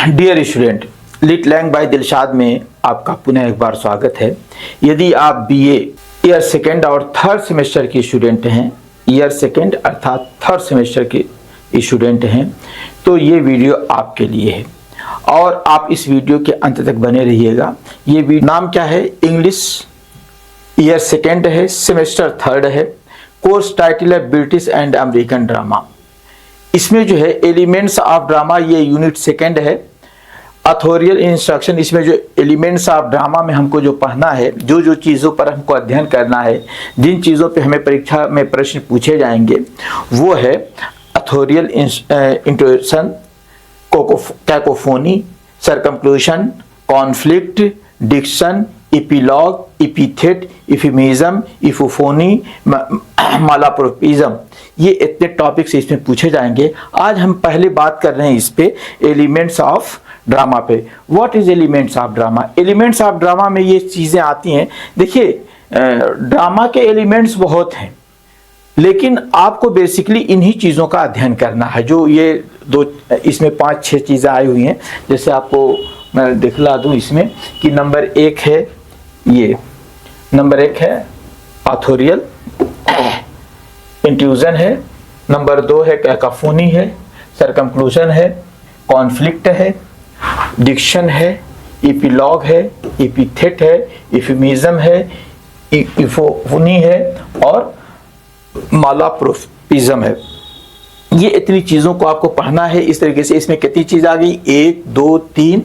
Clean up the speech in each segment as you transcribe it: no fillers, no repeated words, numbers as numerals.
Dear student, lit lang by Dilshad में आपका पुनः एक बार स्वागत है। यदि आप बीए ईयर सेकेंड और थर्ड सेमेस्टर के स्टूडेंट हैं, ईयर सेकेंड अर्थात थर्ड सेमेस्टर के स्टूडेंट हैं, तो ये वीडियो आपके लिए है और आप इस वीडियो के अंत तक बने रहिएगा। ये वीडियो नाम क्या है? इंग्लिश ईयर सेकेंड है, सेमेस्टर थर्ड है, कोर्स टाइटल है ब्रिटिश एंड अमेरिकन ड्रामा। इसमें जो है एलिमेंट्स ऑफ ड्रामा, ये यूनिट सेकेंड है। अथोरियल इंस्ट्रक्शन, इसमें जो एलिमेंट्स ऑफ ड्रामा में हमको जो पढ़ना है, जो जो चीज़ों पर हमको अध्ययन करना है, जिन चीज़ों पे हमें परीक्षा में प्रश्न पूछे जाएंगे, वो है authorial introduction, cacophony, circumlocution, conflict, diction, epilogue, epithet, euphemism, euphony, malapropism. ये इतने टॉपिक्स इसमें पूछे जाएंगे। आज हम पहले बात कर रहे हैं इस पे एलिमेंट्स ऑफ ड्रामा पे। What is elements of drama? Elements of drama में ये चीज़ें आती हैं। देखिए, ड्रामा के एलिमेंट्स बहुत हैं, लेकिन आपको बेसिकली इन्हीं चीज़ों का अध्ययन करना है। जो ये दो, इसमें 5-6 चीज़ें आई हुई हैं। जैसे आपको मैं दिखला दूँ इसमें कि नंबर 1 है, ये नंबर 1 है ऑथोरियल इंट्रूजन है, नंबर 2 है कैकोफोनी है, सरकमक्लूजन है, कॉन्फ्लिक्ट है, डिक्शन है, इपीलॉग है, इपीथेट है, इफेमिज्म है, इफोफोनी है और मालाप्रोपिज्म है। ये इतनी चीज़ों को आपको पढ़ना है। इस तरीके से इसमें कितनी चीज़ आ गई? 1 2 3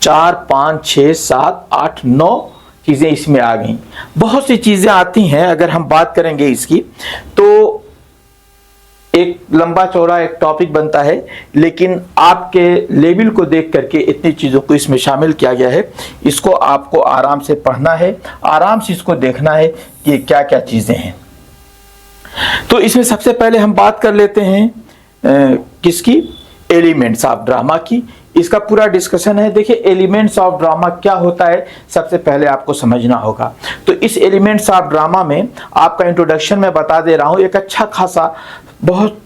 4 5 6 7 8 9 चीज़ें इसमें आ गई। बहुत सी चीज़ें आती हैं। अगर हम बात करेंगे इसकी तो एक लंबा चौड़ा एक टॉपिक बनता है, लेकिन आपके लेवल को देख करके इतनी चीज़ों को इसमें शामिल किया गया है। इसको आपको आराम से पढ़ना है, आराम से इसको देखना है कि क्या क्या चीज़ें हैं। तो इसमें सबसे पहले हम बात कर लेते हैं किसकी? एलिमेंट्स ऑफ ड्रामा की। इसका पूरा डिस्कशन है। देखिए, एलिमेंट्स ऑफ ड्रामा क्या होता है, सबसे पहले आपको समझना होगा। तो इस एलिमेंट्स ऑफ ड्रामा में आपका इंट्रोडक्शन मैं बता दे रहा हूँ, एक अच्छा खासा बहुत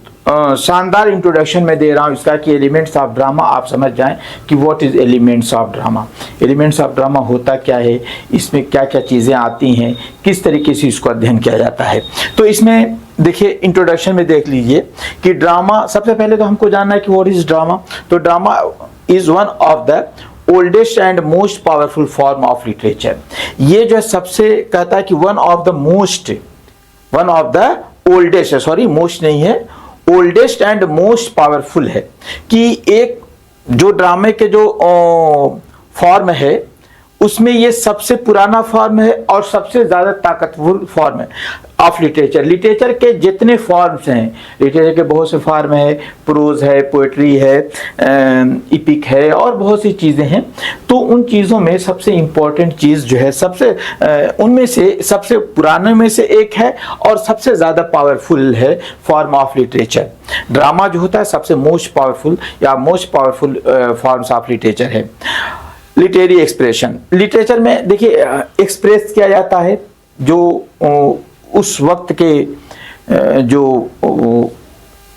शानदार इंट्रोडक्शन में दे रहा हूँ इसका कि एलिमेंट्स ऑफ ड्रामा आप समझ जाएं कि what is elements of drama. Elements of drama होता क्या है, इसमें क्या क्या चीज़ें आती हैं, किस तरीके से इसको अध्ययन किया जाता है। तो इसमें देखिए, इंट्रोडक्शन में देख लीजिए कि ड्रामा, सबसे पहले तो हमको जानना है कि व्हाट इज ड्रामा। तो drama is one of the oldest and most powerful form of literature. ये जो सबसे कहता है कि one of the oldest, sorry most नहीं है, ओल्डेस्ट एंड मोस्ट पावरफुल है कि एक जो ड्रामे के जो फॉर्म है उसमें ये सबसे पुराना फॉर्म है और सबसे ज़्यादा ताकतवर फॉर्म है ऑफ लिटरेचर। लिटरेचर के जितने फॉर्म्स हैं, लिटरेचर के बहुत से फॉर्म है, प्रोज है, पोएट्री है, इपिक है और बहुत सी चीज़ें हैं। तो उन चीज़ों में सबसे इम्पोर्टेंट चीज़ जो है, सबसे उनमें से सबसे पुराने में से एक है और सबसे ज़्यादा पावरफुल है फॉर्म ऑफ लिटरेचर। ड्रामा जो होता है सबसे मोस्ट पावरफुल या most powerful forms of literature है। लिटरेरी एक्सप्रेशन, लिटरेचर में देखिए एक्सप्रेस किया जाता है जो उस वक्त के जो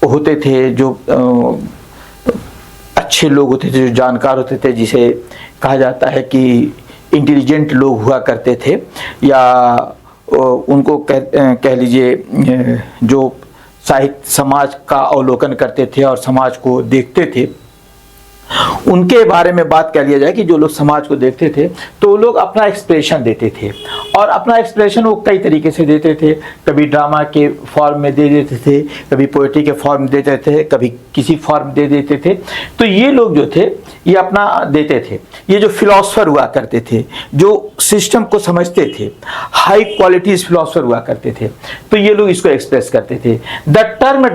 होते थे, जो अच्छे लोग होते थे, जो जानकार होते थे, जिसे कहा जाता है कि इंटेलिजेंट लोग हुआ करते थे, या उनको कह लीजिए जो साहित्य समाज का अवलोकन करते थे और समाज को देखते थे, उनके बारे में बात कर लिया जाए कि जो लोग समाज को देखते थे तो लोग अपना एक्सप्रेशन देते थे और अपना एक्सप्रेशन वो कई तरीके से देते थे। कभी ड्रामा के फॉर्म में दे देते थे, कभी पोएट्री के फॉर्म में देते थे, कभी किसी फॉर्म दे देते थे। तो ये लोग जो थे ये अपना देते थे। ये जो फिलोसफर हुआ करते थे, जो सिस्टम को समझते थे, हाई क्वालिटीज फिलोसफर हुआ करते थे, तो ये लोग इसको एक्सप्रेस करते थे। The term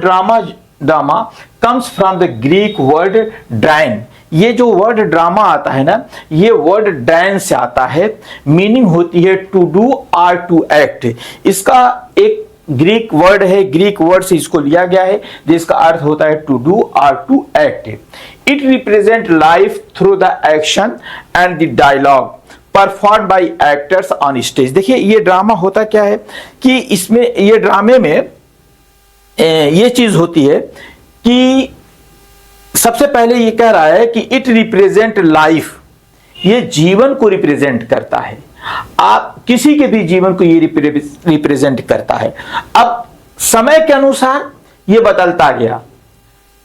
drama comes from the Greek word dran. ये जो वर्ड ड्रामा आता है ना, ये वर्ड ड्राइन से आता है। मीनिंग होती है टू डू और टू एक्ट। इसका एक ग्रीक वर्ड है, ग्रीक वर्ड से इसको लिया गया है, जिसका अर्थ होता है टू डू और to act. It represent life through the action and the dialogue perform by actors on stage. देखिए, ये ड्रामा होता क्या है कि इसमें, ये ड्रामे में ये चीज होती है कि सबसे पहले ये कह रहा है कि इट रिप्रेजेंट लाइफ, ये जीवन को रिप्रेजेंट करता है। आप किसी के भी जीवन को ये रिप्रेजेंट करता है। अब समय के अनुसार ये बदलता गया,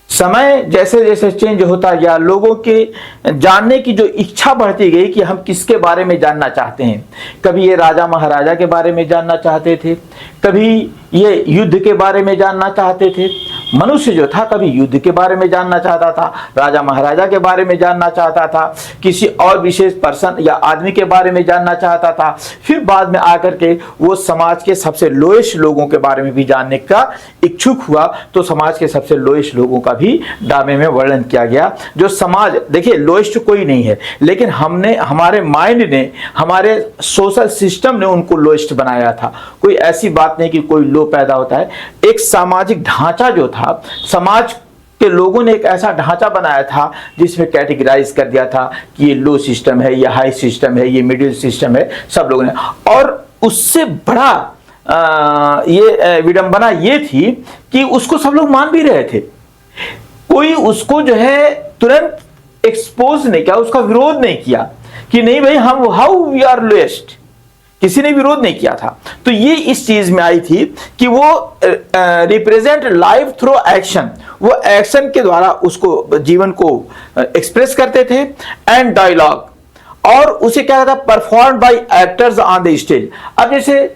समय जैसे जैसे चेंज होता गया, लोगों के जानने की जो इच्छा बढ़ती गई कि हम किसके बारे में जानना चाहते हैं। कभी ये राजा महाराजा के बारे में जानना चाहते थे, कभी ये युद्ध के बारे में जानना चाहते थे। मनुष्य जो था कभी युद्ध के बारे में जानना चाहता था, राजा महाराजा के बारे में जानना चाहता था, किसी और विशेष पर्सन या आदमी के बारे में जानना चाहता था। फिर बाद में आकर के वो समाज के सबसे लोएस्ट लोगों के बारे में भी जानने का इच्छुक हुआ, तो समाज के सबसे लोएस्ट लोगों का भी ड्रामे में वर्णन किया गया। जो समाज, देखिए लोएस्ट कोई नहीं है, लेकिन हमने, हमारे माइंड ने, हमारे सोशल सिस्टम ने उनको लोएस्ट बनाया था। कोई ऐसी बात नहीं कि कोई लो पैदा होता है। एक सामाजिक ढांचा जो था, समाज के लोगों ने एक ऐसा ढांचा बनाया था जिसमें कैटेगराइज कर दिया था कि ये लो सिस्टम है, ये हाई सिस्टम है, ये मिडिल सिस्टम है, सब लोगों ने। और उससे बड़ा ये विडंबना ये थी कि उसको सब लोग मान भी रहे थे। कोई उसको जो है तुरंत एक्सपोज नहीं किया, उसका विरोध नहीं किया कि नहीं भाई हम हाउ वी आर लोएस्ट, किसी ने विरोध नहीं किया था। तो ये इस चीज में आई थी कि वो रिप्रेजेंट लाइफ थ्रू एक्शन, वो एक्शन के द्वारा उसको, जीवन को एक्सप्रेस करते थे। एंड डायलॉग, और उसे क्या था, perform by actors on the stage. अब जैसे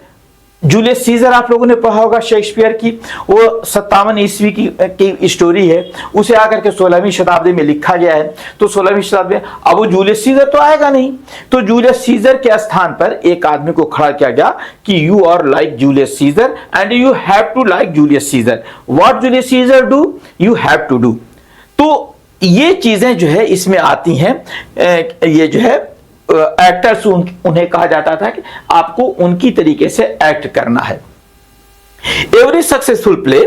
जूलियस सीजर आप लोगों ने पढ़ा होगा शेक्सपियर की, वो 57 ईस्वी की स्टोरी है, उसे आकर के 16वीं शताब्दी में लिखा गया है। तो 16वीं शताब्दी में अब वो जूलियस सीजर तो आएगा नहीं, तो जूलियस सीजर के स्थान पर एक आदमी को खड़ा किया गया कि you are like Julius Caesar and you have to like Julius Caesar. What Julius Caesar do, you have to do. तो ये चीजें जो है इसमें आती हैं। ये जो है एक्टर्स, उन्हें कहा जाता था कि आपको उनकी तरीके से एक्ट करना है। एवरी सक्सेसफुल प्ले,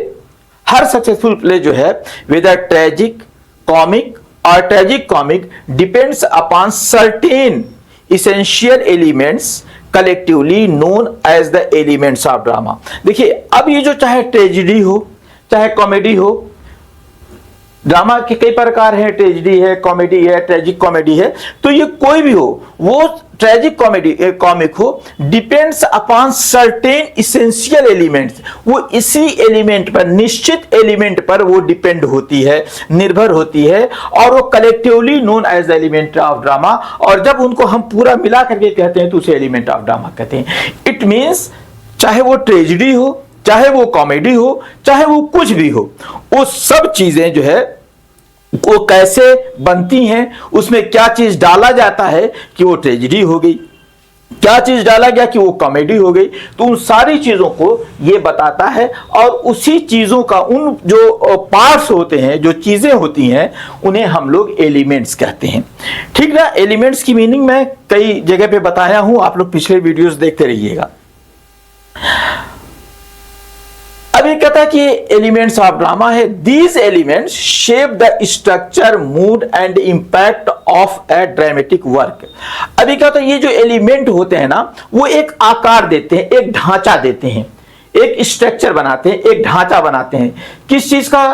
हर सक्सेसफुल प्ले जो है वेदर ट्रेजिक कॉमिक और tragic comic depends upon certain essential elements collectively known as the elements of drama. देखिए अब ये जो चाहे ट्रेजिडी हो चाहे कॉमेडी हो, ड्रामा के कई प्रकार हैं, ट्रेजिडी है, कॉमेडी है, ट्रेजिक कॉमेडी है, तो ये कोई भी हो, वो ट्रेजिक कॉमेडी कॉमिक हो, depends upon certain essential elements, वो इसी एलिमेंट पर, निश्चित एलिमेंट पर वो डिपेंड होती है, निर्भर होती है, और वो collectively known as the element of drama. और जब उनको हम पूरा मिला करके कहते हैं तो उसे एलिमेंट ऑफ ड्रामा कहते हैं। इट मीन्स चाहे वो ट्रेजिडी हो, चाहे वो कॉमेडी हो, चाहे वो कुछ भी हो, वो सब चीजें जो है वो कैसे बनती हैं, उसमें क्या चीज डाला जाता है कि वो ट्रेजिडी हो गई, क्या चीज डाला गया कि वो कॉमेडी हो गई, तो उन सारी चीजों को ये बताता है। और उसी चीजों का उन जो पार्ट्स होते हैं, जो चीजें होती हैं, उन्हें हम लोग एलिमेंट्स कहते हैं। ठीक ना। एलिमेंट्स की मीनिंग मैं कई जगह पे बताया हूं, आप लोग पिछले वीडियोस देखते रहिएगा। अब ये कहता है कि एलिमेंट्स ऑफ ड्रामा है, these elements shape the structure, mood and impact of A dramatic work. अब ये कहता है ये जो एलिमेंट होते हैं ना, वो एक आकार देते हैं, एक ढांचा देते हैं, एक स्ट्रक्चर बनाते हैं, एक ढांचा बनाते हैं। किस चीज का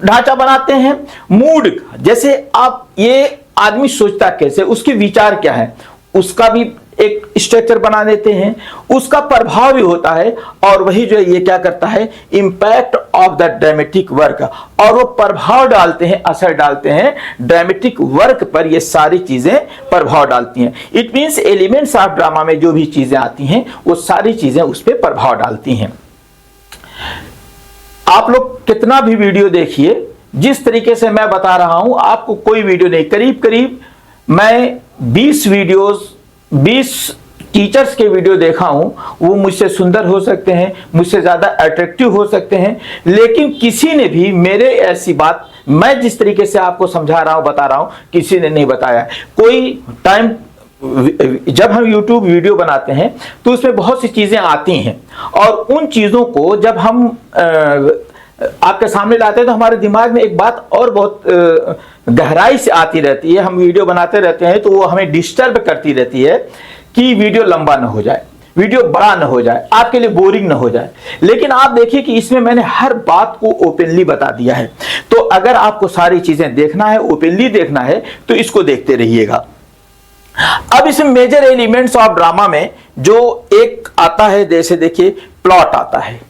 ढांचा बनाते हैं? मूड। जैसे आप, ये आदमी सोचता कैसे, उसके विचार क्या है, उसका भी एक स्ट्रक्चर बना देते हैं, उसका प्रभाव भी होता है, और वही जो है ये क्या करता है, impact of the dramatic work, और वो प्रभाव डालते हैं, असर डालते हैं ड्रामेटिक वर्क पर। ये सारी चीजें प्रभाव डालती हैं। It means elements of drama में जो भी चीजें आती हैं वो सारी चीजें उस पर प्रभाव डालती हैं। आप लोग कितना भी वीडियो देखिए, जिस तरीके से मैं बता रहा हूं, आपको कोई वीडियो नहीं, करीब करीब मैं 20 टीचर्स के वीडियो देखा हूं, वो मुझसे सुंदर हो सकते हैं, मुझसे ज्यादा अट्रैक्टिव हो सकते हैं, लेकिन किसी ने भी मेरे ऐसी बात, मैं जिस तरीके से आपको समझा रहा हूं, बता रहा हूं, किसी ने नहीं बताया। कोई टाइम जब हम YouTube वीडियो बनाते हैं तो उसमें बहुत सी चीजें आती हैं, और उन चीजों को जब हम आपके सामने लाते हैं तो हमारे दिमाग में एक बात और बहुत गहराई से आती रहती है। हम वीडियो बनाते रहते हैं तो वो हमें डिस्टर्ब करती रहती है कि वीडियो लंबा ना हो जाए, वीडियो बड़ा न हो जाए, आपके लिए बोरिंग न हो जाए। लेकिन आप देखिए कि इसमें मैंने हर बात को ओपनली बता दिया है। तो अगर आपको सारी चीजें देखना है, ओपनली देखना है, तो इसको देखते रहिएगा। अब इसमें मेजर एलिमेंट्स ऑफ ड्रामा में जो एक आता है, जैसे देखिए प्लॉट आता है,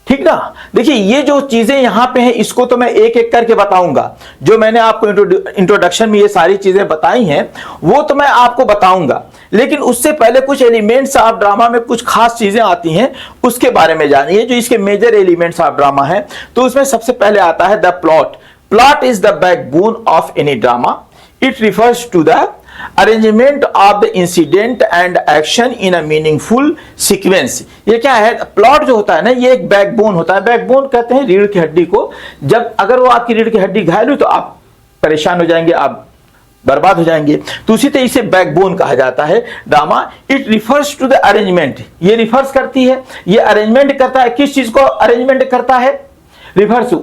ठीक ना। देखिए ये जो चीजें यहां पे हैं इसको तो मैं एक एक करके बताऊंगा। जो मैंने आपको इंट्रोडक्शन में ये सारी चीजें बताई हैं वो तो मैं आपको बताऊंगा, लेकिन उससे पहले कुछ एलिमेंट्स ऑफ ड्रामा में कुछ खास चीजें आती हैं, उसके बारे में जानिए जो इसके मेजर एलिमेंट्स ऑफ ड्रामा है। तो उसमें सबसे पहले आता है the plot. Plot is the backbone of any drama. It refers to the arrangement of the incident and action in a meaningful sequence. ये क्या है, प्लॉट जो होता है ना, ये एक बैकबोन होता है। बैकबोन कहते हैं रीढ़ की हड्डी को। जब अगर वो आपकी रीढ़ की हड्डी घायल हुई तो आप परेशान हो जाएंगे, आप बर्बाद हो जाएंगे। तो उसी तरह इसे बैकबोन कहा जाता है drama. It refers to the arrangement, ये रिफर्स करती है, ये अरेंजमेंट करता है। किस चीज को अरेंजमेंट करता है, रिफर्स,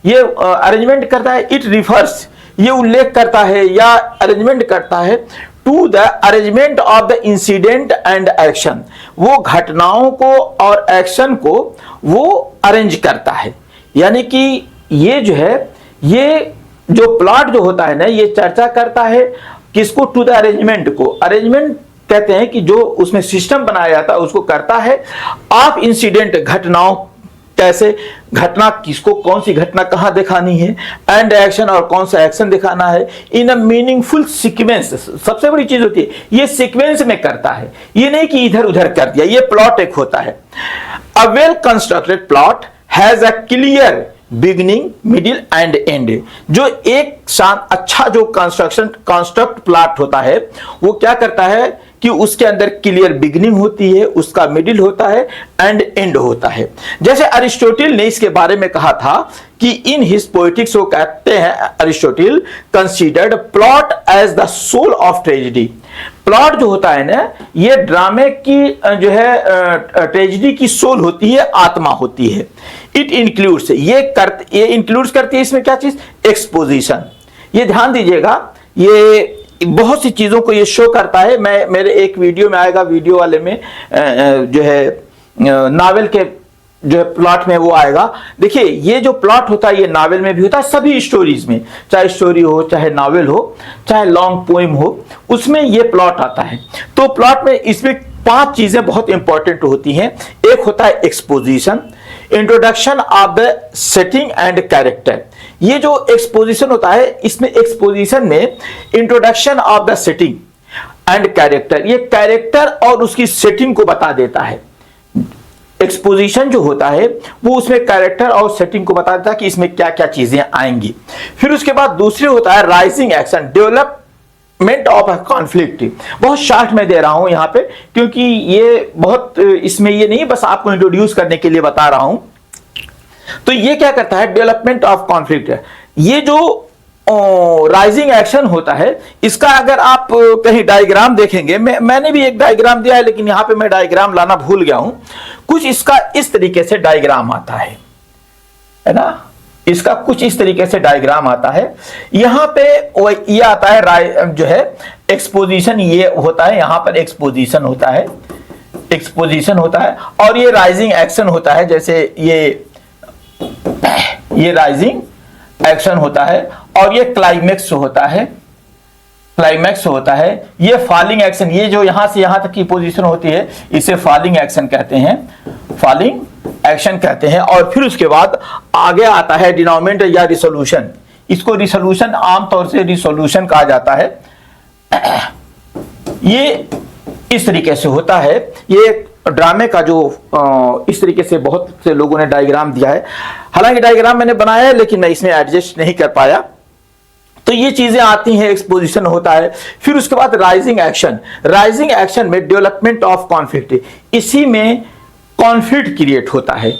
ये अरेंजमेंट करता है। इट रिफर्स, ये उल्लेख करता है या अरेंजमेंट करता है to the arrangement of the incident and action. वो घटनाओं को और एक्शन को वो अरेंज करता है। यानी कि ये जो है, ये जो प्लॉट जो होता है ना, ये चर्चा करता है किसको, टू द अरेंजमेंट को। अरेंजमेंट कहते हैं कि जो उसमें सिस्टम बनाया जाता है उसको करता है। ऑफ इंसिडेंट, घटनाओं, कैसे घटना, किसको कौन सी घटना कहां दिखानी है, एंड एक्शन, और कौन सा एक्शन दिखाना है, इन अ मीनिंगफुल सीक्वेंस। सबसे बड़ी चीज होती है ये सीक्वेंस में करता है, ये नहीं कि इधर उधर कर दिया। ये प्लॉट एक होता है। A well constructed plot has a clear beginning, middle and and. जो एक अच्छा जो कंस्ट्रक्ट प्लॉट होता है वो क्या करता है कि उसके अंदर क्लियर बिगिनिंग होती है, उसका मिडिल होता है एंड एंड होता है। जैसे अरिस्टोटल ने इसके बारे में कहा था कि इन हिज पोएटिक्स, वो कहते हैं Aristotle, considered plot as the soul of tragedy. Plot जो होता है ना, ये ड्रामे की जो है ट्रेजेडी की सोल होती है, आत्मा होती है। इट इंक्लूड्स, ये इंक्लूड्स करती है इसमें क्या चीज, एक्सपोजिशन। ये ध्यान दीजिएगा, ये बहुत सी चीजों को ये शो करता है। मैं मेरे एक वीडियो में आएगा, वीडियो वाले में जो है नावल के जो है प्लॉट में वो आएगा। देखिए ये जो प्लॉट होता है ये नावल में भी होता है, सभी स्टोरीज में, चाहे स्टोरी हो, चाहे नावल हो, चाहे लॉन्ग पोइम हो, उसमें ये प्लॉट आता है। तो प्लॉट में इसमें 5 चीजें बहुत इंपॉर्टेंट होती हैं। एक होता है exposition, introduction of the setting and character. ये जो एक्सपोजिशन होता है, इसमें एक्सपोजिशन में introduction of the setting and character, ये कैरेक्टर और उसकी सेटिंग को बता देता है। एक्सपोजिशन जो होता है वो उसमें कैरेक्टर और सेटिंग को बता देता है कि इसमें क्या क्या चीजें आएंगी। फिर उसके बाद दूसरे होता है rising action, development of a conflict. बहुत शॉर्ट में दे रहा हूं यहां पे, क्योंकि ये बहुत इसमें ये नहीं, बस आपको इंट्रोड्यूस करने के लिए बता रहा हूं। तो ये क्या करता है, डेवलपमेंट ऑफ कॉन्फ्लिक्ट है। ये जो राइजिंग एक्शन होता है, इसका अगर आप कहीं डायग्राम देखेंगे, मैंने भी एक डायग्राम दिया है, लेकिन यहां पे मैं डायग्राम लाना भूल गया हूं। कुछ इसका इस तरीके से डायग्राम आता है ना, इसका कुछ इस तरीके से डायग्राम आता है। यहां पे ये आता है जो है एक्सपोजिशन, ये होता है, यहां पर एक्सपोजिशन होता है, एक्सपोजिशन होता है, और ये राइजिंग एक्शन होता है। जैसे ये राइजिंग एक्शन होता है, और ये क्लाइमेक्स होता है, क्लाइमेक्स होता है। ये फॉलिंग एक्शन, ये जो यहां से यहां तक की पोजीशन होती है, इसे फॉलिंग एक्शन कहते हैं, फॉलिंग एक्शन कहते हैं। और फिर उसके बाद आगे आता है डिनोमिनेटर या रिसोल्यूशन। इसको रिसोल्यूशन, आमतौर से रिसोल्यूशन कहा जाता है। ये इस तरीके से होता है। ये ड्रामे का जो इस तरीके से बहुत से लोगों ने डायग्राम दिया है, हालांकि डायग्राम मैंने बनाया है लेकिन मैं इसमें एडजस्ट नहीं कर पाया। तो ये चीजें आती हैं, एक्सपोजिशन होता है। फिर उसके बाद राइजिंग एक्शन, राइजिंग एक्शन में डेवलपमेंट ऑफ कॉन्फ्लिक्ट, इसी में कॉन्फ्लिक्ट क्रिएट होता है।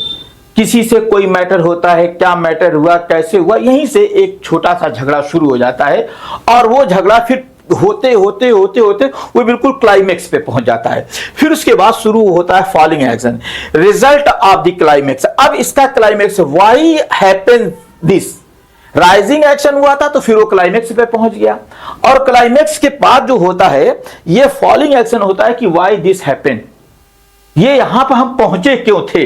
किसी से कोई मैटर होता है, क्या मैटर हुआ, कैसे हुआ, यहीं से एक छोटा सा झगड़ा शुरू हो जाता है, और वो झगड़ा फिर होते होते होते होते वो बिल्कुल क्लाइमेक्स पे पहुंच जाता है। फिर उसके बाद शुरू होता है falling action, result of the climax. अब इसका climax, why happens this, rising action हुआ था तो फिर वो क्लाइमेक्स पे पहुंच गया, और क्लाइमेक्स के बाद जो होता है ये फॉलिंग एक्शन होता है कि व्हाई दिस हैपेंड, ये यहां पर हम पहुंचे क्यों थे।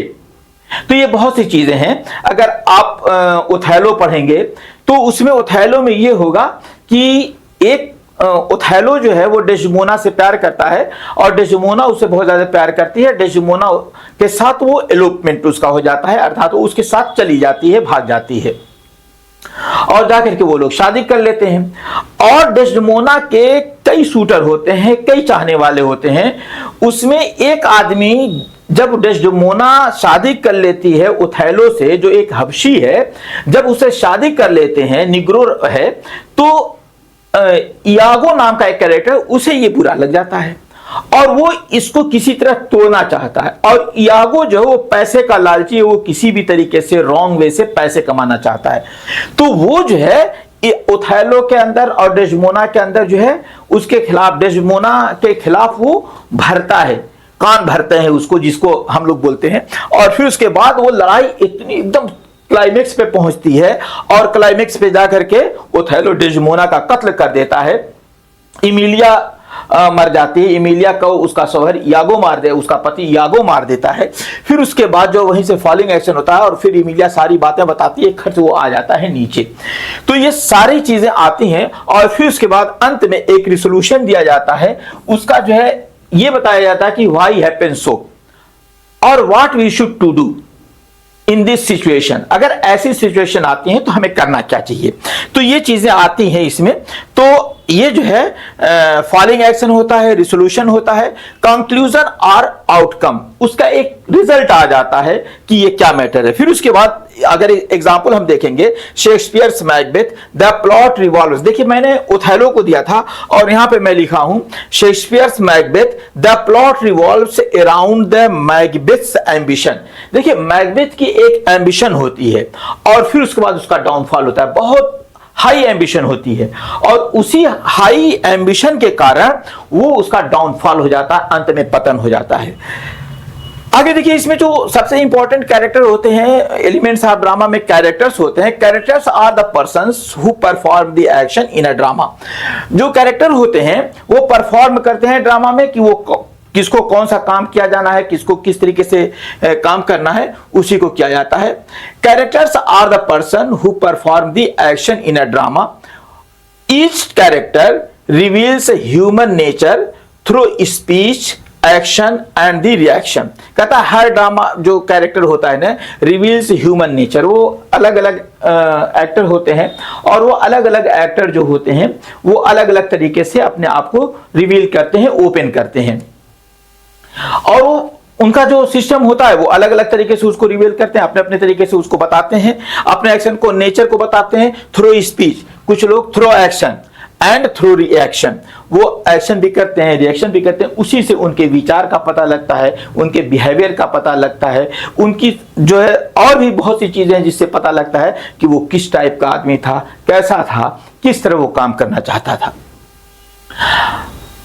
तो ये बहुत सी चीजें हैं। अगर आप ओथेलो पढ़ेंगे तो उसमें ओथेलो में ये होगा कि एक ओथेलो जो है वो डेस्डेमोना से प्यार करता है और डेस्डेमोना उससे बहुत ज्यादा प्यार करती है। डेस्डेमोना के साथ वो एलोपमेंट उसका हो जाता है, अर्थात वो उसके साथ चली जाती है, भाग जाती है और जाकर के वो लोग शादी कर लेते हैं। और डेस्डेमोना के कई शूटर होते हैं, कई चाहने वाले होते हैं। उसमें एक आदमी, जब डेस्डेमोना शादी कर लेती है ओथेलो से, जो एक हबशी है, जब उसे शादी कर लेते हैं, निग्रो है, तो इयागो नाम का एक कैरेक्टर, उसे ये बुरा लग जाता है और वो इसको किसी तरह तोड़ना चाहता है। और इयागो जो है वो पैसे का लालची है, वो किसी भी तरीके से रॉन्ग वे से पैसे कमाना चाहता है। तो वो जो है ओथेलो के अंदर और डेस्डेमोना के अंदर जो है उसके खिलाफ, डेस्डेमोना के खिलाफ वो भरता है, कान भरते हैं उसको, जिसको हम लोग बोलते हैं। और फिर उसके बाद वो लड़ाई इतनी एकदम क्लाइमेक्स पे पहुंचती है और क्लाइमेक्स पे जाकर के ओथेलो डेस्डेमोना का कत्ल कर देता है। इमिलिया मर जाती है। इमिलिया को उसका शौहर इयागो मार दे, उसका पति इयागो मार देता है। फिर उसके बाद जो वहीं से फॉलिंग एक्शन होता है और फिर इमिलिया सारी बातें बताती है, खर्च वो आ जाता है नीचे। तो ये सारी चीजें आती हैं और फिर उसके बाद अंत में एक रिसोल्यूशन दिया जाता है। उसका जो है ये बताया जाता है कि व्हाई हैपेंड सो और what we should to do in this situation. अगर ऐसी सिचुएशन आती है तो हमें करना क्या चाहिए। तो ये चीजें आती हैं इसमें। तो ये जो है फॉलिंग एक्शन होता है, रिसोल्यूशन होता है, कंक्लूजन और आउटकम, उसका एक रिजल्ट आ जाता है कि ये क्या मैटर है। फिर उसके बाद अगर एग्जांपल हम देखेंगे, Shakespeare's Macbeth, the plot revolves. देखिए मैंने ओथेलो को दिया था और यहां पे मैं लिखा हूं Shakespeare's Macbeth, the plot revolves around the Macbeth's ambition. देखिए मैकबेथ की एक एम्बिशन होती है और फिर उसके बाद उसका डाउनफॉल होता है। बहुत हाई एम्बिशन होती है और उसी हाई एम्बिशन के कारण वो उसका डाउनफॉल हो जाता है, अंत में पतन हो जाता है। आगे देखिए इसमें जो सबसे इंपॉर्टेंट कैरेक्टर होते हैं, एलिमेंट्स ऑफ ड्रामा में कैरेक्टर्स होते हैं। Characters are the persons who perform the action in a drama. जो कैरेक्टर होते हैं वो परफॉर्म करते हैं ड्रामा में कि वो किसको कौन सा काम किया जाना है, किसको किस तरीके से काम करना है, उसी को किया जाता है। Characters are the person who perform the action in a drama. Each character reveals human nature through speech, action and the reaction. कहता है हर ड्रामा जो कैरेक्टर होता है ना, रिवील्स ह्यूमन नेचर। वो अलग अलग एक्टर होते हैं और वो अलग अलग एक्टर जो होते हैं वो अलग अलग तरीके से अपने आप को रिवील करते हैं, ओपन करते हैं। और वो उनका जो सिस्टम होता है वो अलग अलग तरीके से उसको रिवील करते हैं, अपने अपने तरीके से उसको बताते हैं, अपने एक्शन को, नेचर को बताते हैं थ्रू स्पीच, कुछ लोग through action and through reaction. वो एक्शन भी करते हैं, रिएक्शन भी करते हैं, उसी से उनके विचार का पता लगता है, उनके बिहेवियर का पता लगता है, उनकी जो है और भी बहुत सी चीजें हैं जिससे पता लगता है कि वो किस टाइप का आदमी था, कैसा था, किस तरह वो काम करना चाहता था।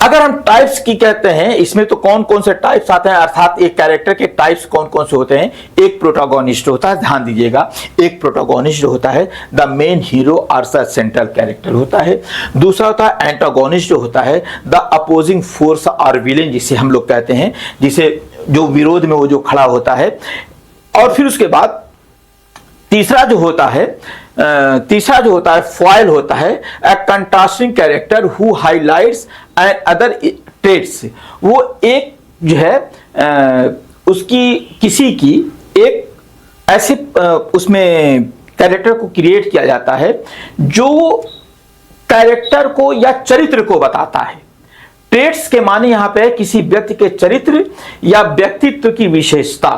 अगर हम टाइप्स की कहते हैं, इसमें तो कौन कौन से टाइप्स आते हैं, अर्थात एक कैरेक्टर के टाइप्स कौन कौन से होते हैं। एक प्रोटोगोनिस्ट होता है, ध्यान दीजिएगा, एक प्रोटोगोनिस्ट होता है द मेन हीरो और सेंट्रल कैरेक्टर होता है। दूसरा होता है एंटागोनिस्ट जो होता है द अपोजिंग फोर्स और विलेन, जिसे हम लोग कहते हैं, जिसे जो विरोध में वो जो खड़ा होता है। और फिर उसके बाद तीसरा जो होता है फॉयल होता है, a contrasting character who highlights and other traits. वो एक जो है उसकी किसी की एक ऐसे उसमें कैरेक्टर को क्रिएट किया जाता है जो कैरेक्टर को या चरित्र को बताता है। ट्रेट्स के माने यहां पे किसी व्यक्ति के चरित्र या व्यक्तित्व की विशेषता,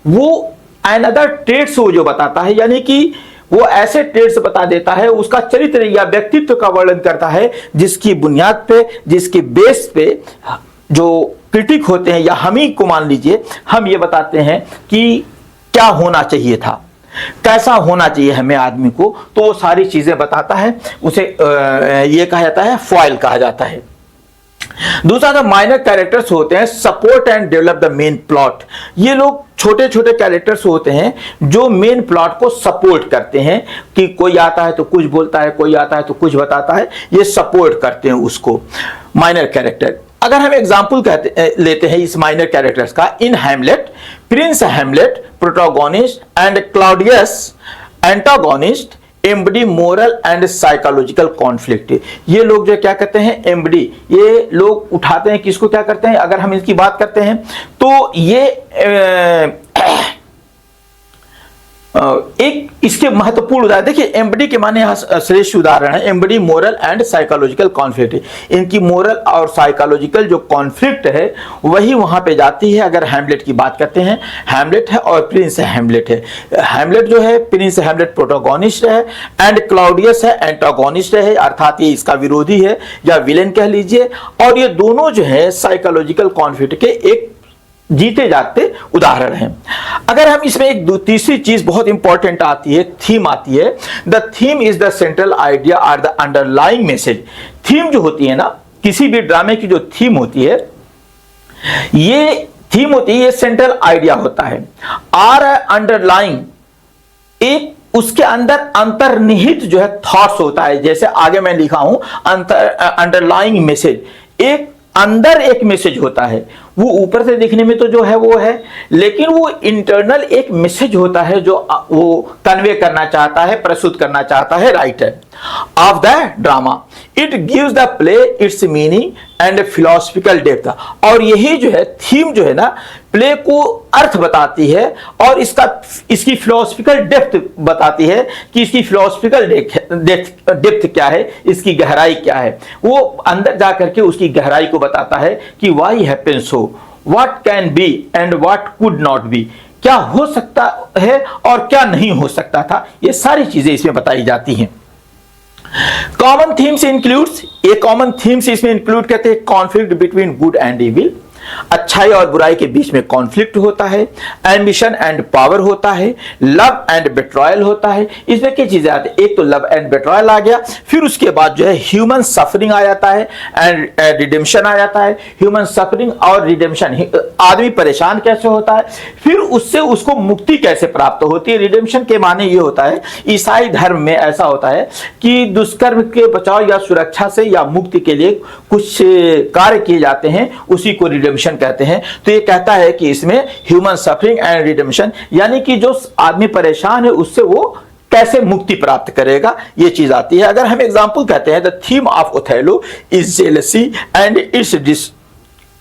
वो अनदर ट्रेट्स वो जो बताता है, यानी कि वो ऐसे ट्रेड्स बता देता है, उसका चरित्र या व्यक्तित्व का वर्णन करता है, जिसकी बुनियाद पे, जिसकी बेस पे जो क्रिटिक होते हैं या हम ही को मान लीजिए, हम ये बताते हैं कि क्या होना चाहिए था, कैसा होना चाहिए हमें आदमी को, तो वो सारी चीजें बताता है। उसे ये कहा जाता है फॉयल कहा जाता है। दूसरा जो माइनर कैरेक्टर्स होते हैं, support and develop the main plot. ये लोग छोटे छोटे कैरेक्टर्स होते हैं जो मेन प्लॉट को सपोर्ट करते हैं, कि कोई आता है तो कुछ बोलता है, कोई आता है तो कुछ बताता है, ये सपोर्ट करते हैं उसको, माइनर कैरेक्टर। अगर हम एग्जाम्पल लेते हैं इस माइनर कैरेक्टर्स का, in Hamlet prince Hamlet protagonist and Claudius antagonist embody moral and psychological conflict. ये लोग जो क्या कहते हैं, एम्बडी, ये लोग उठाते हैं किसको, क्या करते हैं, अगर हम इसकी बात करते हैं तो ये एक इसके महत्वपूर्ण उदाहरण देखिए, एम्बडी के माने यहाँ श्रेष्ठ उदाहरण है एम्बडी मोरल एंड साइकोलॉजिकल कॉन्फ्लिक्ट। इनकी मोरल और साइकोलॉजिकल जो कॉन्फ्लिक्ट है वही वहां पे जाती है। अगर हैमलेट की बात करते हैं, हैमलेट है और प्रिंस हैमलेट है। हैमलेट जो है, प्रिंस हैमलेट प्रोटोगोनिस्ट है एंड क्लाउडियस है एंटागोनिस्ट है, अर्थात ये इसका विरोधी है या विलेन कह लीजिए। और ये दोनों जो है साइकोलॉजिकल कॉन्फ्लिक्ट के एक जीते जागते उदाहरण हैं। अगर हम इसमें एक तीसरी चीज बहुत इंपॉर्टेंट आती है, थीम आती है। The theme is the central idea और द अंडरलाइंग मैसेज। थीम जो होती है ना, किसी भी ड्रामे की जो थीम होती है, ये थीम होती है, ये सेंट्रल आइडिया होता है। और अंडरलाइंग, एक उसके अंदर अंतर्निहित जो है थॉट्स होता है। जैसे आगे मैं लिखा हूं अंडरलाइंग मैसेज, एक अंदर एक मैसेज होता है। वो ऊपर से दिखने में तो जो है वो है, लेकिन वो इंटरनल एक मैसेज होता है जो वो कन्वे करना चाहता है, प्रस्तुत करना चाहता है writer of the drama. It gives the play it's meaning and philosophical depth. और यही जो है थीम जो है ना, प्ले को अर्थ बताती है और इसकी फिलोसफिकल डेप्थ बताती है कि इसकी फिलोसफिकल डेप्थ क्या है, इसकी गहराई क्या है। वो अंदर जाकर के उसकी गहराई को बताता है कि why happens so, what can be and what could not be, क्या हो सकता है और क्या नहीं हो सकता था। ये सारी चीजें इसमें बताई जाती हैं। कॉमन थीम्स इंक्लूड्स, ये कॉमन थीम्स इसमें इंक्लूड करते हैं conflict between good and evil, अच्छाई और बुराई के बीच में कॉन्फ्लिक्ट होता है, एम्बिशन एंड पावर होता है, लव एंड बेट्रॉयल होता है। इसमें क्या चीजें आती है, एक तो लव एंड बेट्रॉयल आ गया, फिर उसके बाद जो है ह्यूमन सफरिंग आ जाता है एंड रिडेम्पशन आ जाता है। ह्यूमन सफरिंग और रिडेम्पशन, आदमी परेशान कैसे होता है, फिर उससे उसको मुक्ति कैसे प्राप्त होती है। रिडेम्पशन के माने ये होता है, ईसाई धर्म में ऐसा होता है कि दुष्कर्म के बचाव या सुरक्षा से या मुक्ति के लिए कुछ कार्य किए जाते हैं, उसी को रिडेम्पशन कहते हैं। तो ये कहता है कि इसमें ह्यूमन सफरिंग एंड रिडेम्पशन, यानी कि जो आदमी परेशान है उससे वो कैसे मुक्ति प्राप्त करेगा, ये चीज आती है। अगर हम एग्जांपल कहते हैं, the theme of Othello is jealousy and it's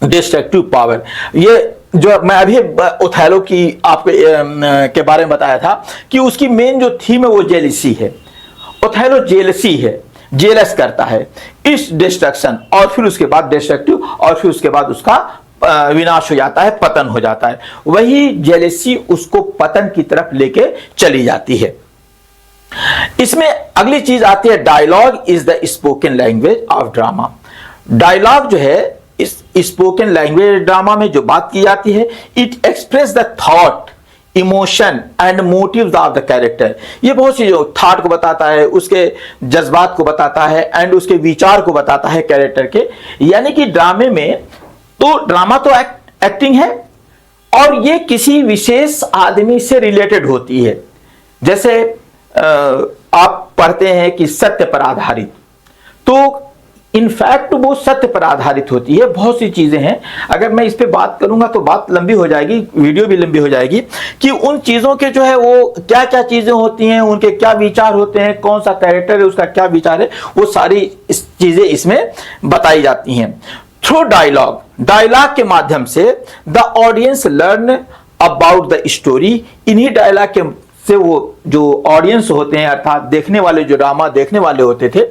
destructive power. ये जो मैं अभी ओथेलो की आपको के बारे में बताया था कि उसकी मेन जो थीम है वो जेलसी है। ओथेलो जेलसी है, जेलस करता है, इस डिस्ट्रक्शन, और फिर उसके बाद डिस्ट्रक्टिव, और फिर उसके बाद उसका विनाश हो जाता है, पतन हो जाता है। वही जेलेसी उसको पतन की तरफ लेके चली जाती है। इसमें अगली चीज आती है, dialogue is the spoken language of drama. Dialogue जो है इस स्पोकन लैंग्वेज ड्रामा में जो बात की जाती है, it express the thought, emotion and motives of the character. ये बहुत सी थॉट को बताता है, उसके जज्बात को बताता है एंड उसके विचार को बताता है कैरेक्टर के। यानी कि ड्रामे में तो ड्रामा तो एक्टिंग है और ये किसी विशेष आदमी से रिलेटेड होती है। जैसे आप पढ़ते हैं कि सत्य पर आधारित, तो इनफैक्ट वो सत्य पर आधारित होती है। बहुत सी चीजें हैं, अगर मैं इस पे बात करूंगा तो बात लंबी हो जाएगी, वीडियो भी लंबी हो जाएगी, कि उन चीजों के जो है वो क्या क्या चीजें होती हैं, उनके क्या विचार होते हैं, कौन सा कैरेक्टर है उसका क्या विचार है, वो सारी चीजें इसमें बताई जाती हैं। थ्रू डायलॉग, डायलॉग के माध्यम से the audience learn about the story. इन्हीं डायलॉग के से वो जो ऑडियंस होते हैं, अर्थात देखने वाले, जो ड्रामा देखने वाले होते थे,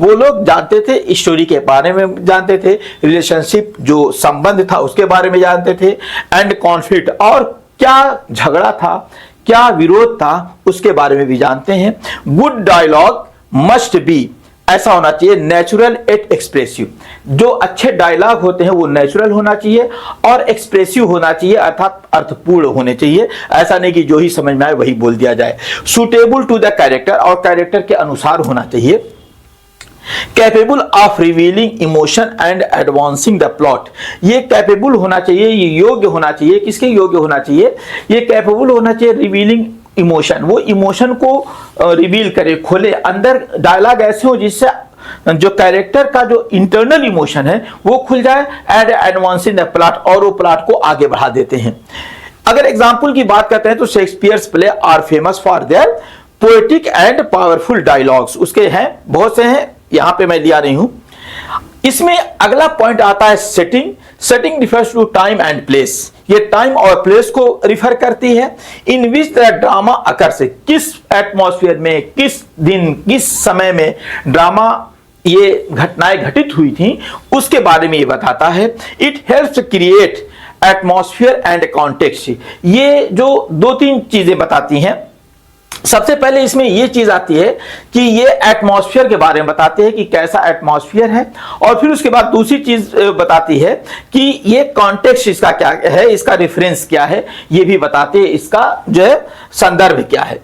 वो लोग जानते थे, स्टोरी के बारे में जानते थे, रिलेशनशिप जो संबंध था उसके बारे में जानते थे, एंड कॉन्फ्लिक्ट, और क्या झगड़ा था, क्या विरोध था, उसके बारे में भी जानते हैं। गुड डायलॉग मस्ट बी, ऐसा होना चाहिए, नेचुरल एट एक्सप्रेसिव। जो अच्छे डायलॉग होते हैं वो नेचुरल होना चाहिए और एक्सप्रेसिव होना चाहिए, अर्थात अर्थपूर्ण होने चाहिए। ऐसा नहीं कि जो ही समझ में आए वही बोल दिया जाए। सूटेबल टू द कैरेक्टर, और कैरेक्टर के अनुसार होना चाहिए। Capable of revealing emotion and advancing the plot, ये कैपेबल होना चाहिए, ये योग्य होना चाहिए। किसके योग्य होना चाहिए? ये कैपेबल होना चाहिए रिवीलिंग इमोशन, वो इमोशन को रिवील करे, खोले, अंदर डायलॉग ऐसे हो जिससे जो कैरेक्टर का जो इंटरनल इमोशन है वो खुल जाए एंड एडवांसिंग द प्लॉट, और वो प्लॉट को आगे बढ़ा देते हैं। अगर एग्जाम्पल की बात करते हैं तो Shakespeare's play are famous for their poetic and powerful dialogues, उसके हैं बहुत से हैं, यहां पे मैं लिया नहीं हूं। इसमें अगला पॉइंट आता है setting. Setting refers to time and place, ये टाइम और प्लेस को रिफर करती है। In which the drama occurs, किस एटमॉस्फेयर में, किस दिन, किस समय में ड्रामा ये घटनाएं घटित हुई थी उसके बारे में ये बताता है। It helps create atmosphere and context, ये जो दो तीन चीजें बताती हैं। सबसे पहले इसमें यह चीज आती है कि ये एटमॉस्फेयर के बारे में बताते हैं कि कैसा एटमॉस्फेयर है, और फिर उसके बाद दूसरी चीज बताती है कि ये कॉन्टेक्स्ट इसका क्या है, इसका रेफरेंस क्या है, ये भी बताते हैं, इसका जो है संदर्भ क्या है।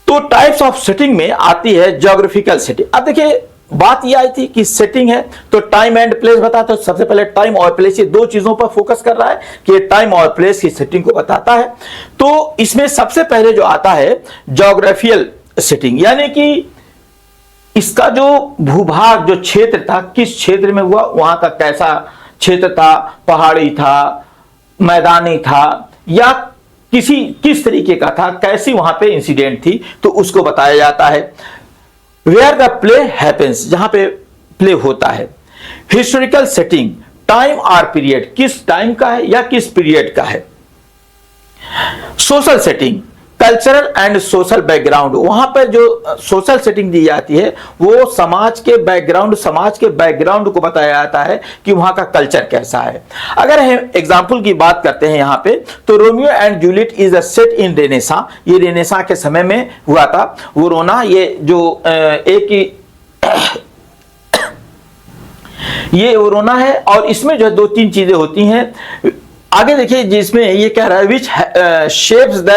तो टाइप्स ऑफ सेटिंग में आती है ज्योग्राफिकल सेटिंग। अब देखिए बात यह आई थी कि सेटिंग है तो टाइम एंड प्लेस बताता है। सबसे पहले टाइम और प्लेस, ये दो चीजों पर फोकस कर रहा है कि टाइम और प्लेस की सेटिंग को बताता है। तो इसमें सबसे पहले जो आता है ज्योग्राफिकल सेटिंग, यानी कि इसका जो भूभाग, जो क्षेत्र था, किस क्षेत्र में हुआ, वहां का कैसा क्षेत्र था, पहाड़ी था, मैदानी था, या किस तरीके का था, कैसी वहां पे इंसिडेंट थी, तो उसको बताया जाता है। वेयर द प्ले हैपेंस, जहां पे प्ले होता है। Historical setting, time or period, किस टाइम का है या किस पीरियड का है। Social setting, cultural and social background, वहां पर जो सोशल सेटिंग दी जाती है वो समाज के बैकग्राउंड को बताया जाता है कि वहां का कल्चर कैसा है। अगर हम एग्जाम्पल की बात करते हैं यहां पे, तो Romeo and Juliet is a set in Renaissance, ये रेनेसा के समय में हुआ था। वो रोना, ये जो ये रोना है, और इसमें जो है दो तीन चीजें होती हैं। आगे देखिए जिसमें ये कह रहा है which shapes the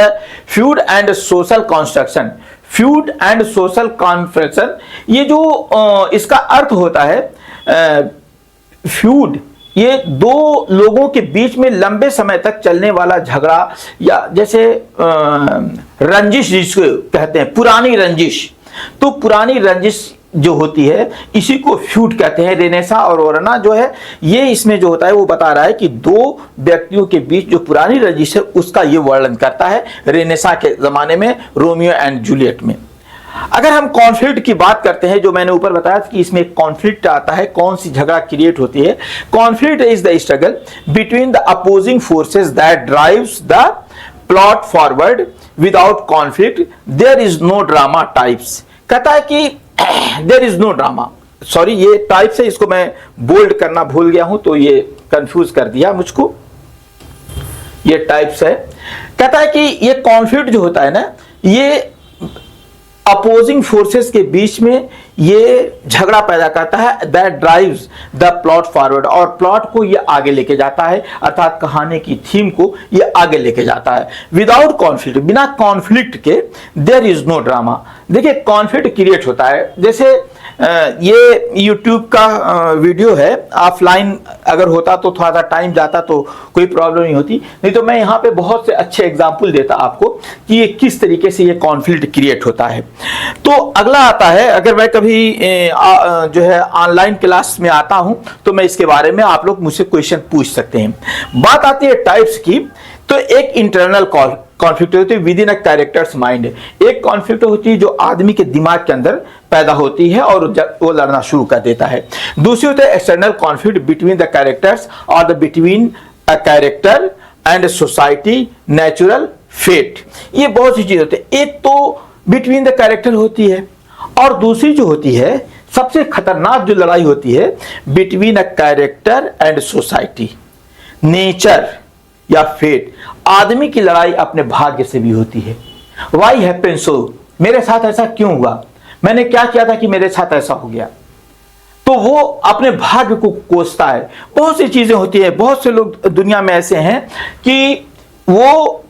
feud and social construction. Feud and social confection, ये जो इसका अर्थ होता है फ्यूड, ये दो लोगों के बीच में लंबे समय तक चलने वाला झगड़ा, या जैसे रंजिश जिसको कहते हैं, पुरानी रंजिश। तो पुरानी रंजिश जो होती है इसी को फ्यूड कहते हैं। रेनेसा और ओरना जो है ये इसमें जो होता है वो बता रहा है कि दो व्यक्तियों के बीच जो पुरानी रंजिश है उसका ये वर्णन करता है रेनेसा के जमाने में, रोमियो एंड जूलियट में। अगर हम कॉन्फ्लिक्ट की बात करते हैं, जो मैंने ऊपर बताया कि इसमें कॉन्फ्लिक्ट आता है, कौन सी झगड़ा क्रिएट होती है। Conflict is the struggle between the opposing forces that drives the plot forward. Without conflict there is no drama types. कहता है कि there is no drama, sorry ये टाइप्स है, इसको मैं बोल्ड करना भूल गया हूं तो ये कंफ्यूज कर दिया मुझको, ये टाइप्स है। कहता है कि ये कॉन्फ्लिक्ट जो होता है ना, ये अपोजिंग फोर्सेस के बीच में ये झगड़ा पैदा करता है। That drives the plot forward, और प्लॉट को ये आगे लेके जाता है, अर्थात कहानी की थीम को ये आगे लेके जाता है। विदाउट कॉन्फ्लिक्ट, बिना कॉन्फ्लिक्ट के देयर इज नो ड्रामा। देखिए कॉन्फ्लिक्ट क्रिएट होता है, जैसे ये YouTube का वीडियो है, ऑफलाइन अगर होता तो थोड़ा सा टाइम जाता तो कोई प्रॉब्लम नहीं होती, नहीं तो मैं यहाँ पे बहुत से अच्छे एग्जाम्पल देता आपको कि ये किस तरीके से ये कॉन्फ्लिक्ट क्रिएट होता है। तो अगला आता है, अगर मैं कभी जो है ऑनलाइन क्लास में आता हूँ तो मैं इसके बारे में आप लोग मुझसे क्वेश्चन पूछ सकते हैं। बात आती है टाइप्स की, तो एक इंटरनल कॉन्फ्लिक्ट होती है with in a characters mind. एक कॉन्फ्लिक्ट होती है जो आदमी के दिमाग के अंदर पैदा होती है और वो लड़ना शुरू कर देता है। दूसरी होती है external conflict between the characters और the between a character and society, natural, fate. ये बहुत सी चीज होती है। एक तो बिटवीन द कैरेक्टर होती है, और दूसरी जो होती है सबसे खतरनाक जो लड़ाई होती है between a character and society, nature या फेट। आदमी की लड़ाई अपने भाग्य से भी होती है। वाई हैपेंस सो, मेरे साथ ऐसा क्यों हुआ, मैंने क्या किया था कि मेरे साथ ऐसा हो गया, तो वो अपने भाग्य को कोसता है। बहुत सी चीजें होती है, बहुत से लोग दुनिया में ऐसे हैं कि वो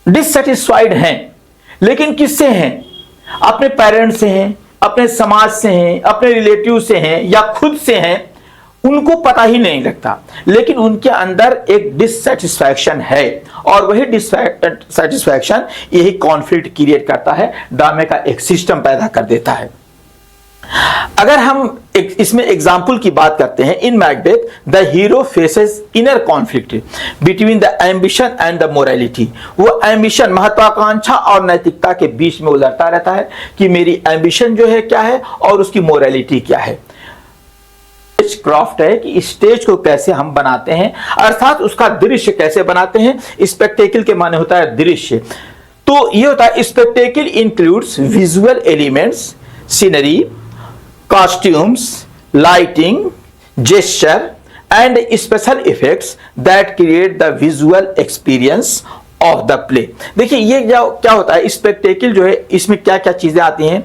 डिससेटिस्फाइड हैं, लेकिन किससे हैं, अपने पेरेंट्स से हैं, अपने समाज से हैं, अपने रिलेटिव से हैं, या खुद से हैं, उनको पता ही नहीं लगता, लेकिन उनके अंदर एक डिससेटिस्फैक्शन है, और वही डिससेटिस्फैक्शन यही कॉन्फ्लिक्ट क्रिएट करता है, ड्रामे का एक सिस्टम पैदा कर देता है। अगर हम इसमें एग्जाम्पल की बात करते हैं, इन Macbeth the hero faces inner conflict between the ambition and the morality. वो एम्बिशन, महत्वाकांक्षा और नैतिकता के बीच में उलझता रहता है कि मेरी एम्बिशन जो है क्या है और उसकी मोरालिटी क्या है। क्राफ्ट है कि स्टेज को कैसे हम बनाते हैं, अर्थात उसका दृश्य कैसे बनाते हैं। स्पेक्टेकल के माने होता है दृश्य। तो ये होता है spectacle includes visual elements, scenery, costumes, lighting, gesture and special effects that create the visual experience of the play। देखिए ये क्या होता है, स्पेक्टेकल जो है इसमें क्या क्या चीजें आती हैं,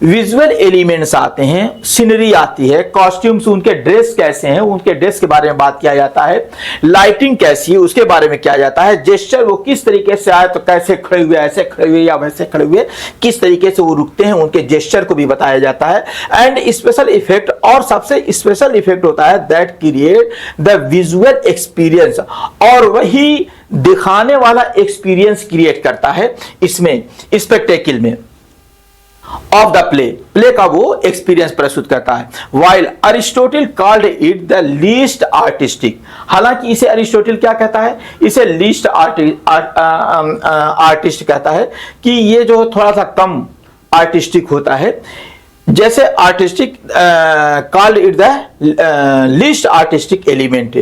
विजुअल एलिमेंट्स आते हैं, सीनरी आती है, कॉस्ट्यूम्स, उनके ड्रेस कैसे हैं उनके ड्रेस के बारे में बात किया जाता है, लाइटिंग कैसी है उसके बारे में किया जाता है, जेस्चर वो किस तरीके से आए, तो कैसे खड़े हुए, ऐसे खड़े हुए या वैसे खड़े हुए, किस तरीके से वो रुकते हैं, उनके जेस्चर को भी बताया जाता है। एंड स्पेशल इफेक्ट, और सबसे स्पेशल इफेक्ट होता है that create the visual experience, और वही दिखाने वाला एक्सपीरियंस क्रिएट करता है इसमें स्पेक्टेकल में ऑफ द प्ले, प्ले का वो एक्सपीरियंस प्रस्तुत करता है। While Aristotle called it the least artistic, हालांकि इसे अरिस्टोटल क्या कहता है, इसे लीस्ट आर्टिस्ट कहता है कि ये जो थोड़ा सा कम आर्टिस्टिक होता है। जैसे artistic called it the least artistic element,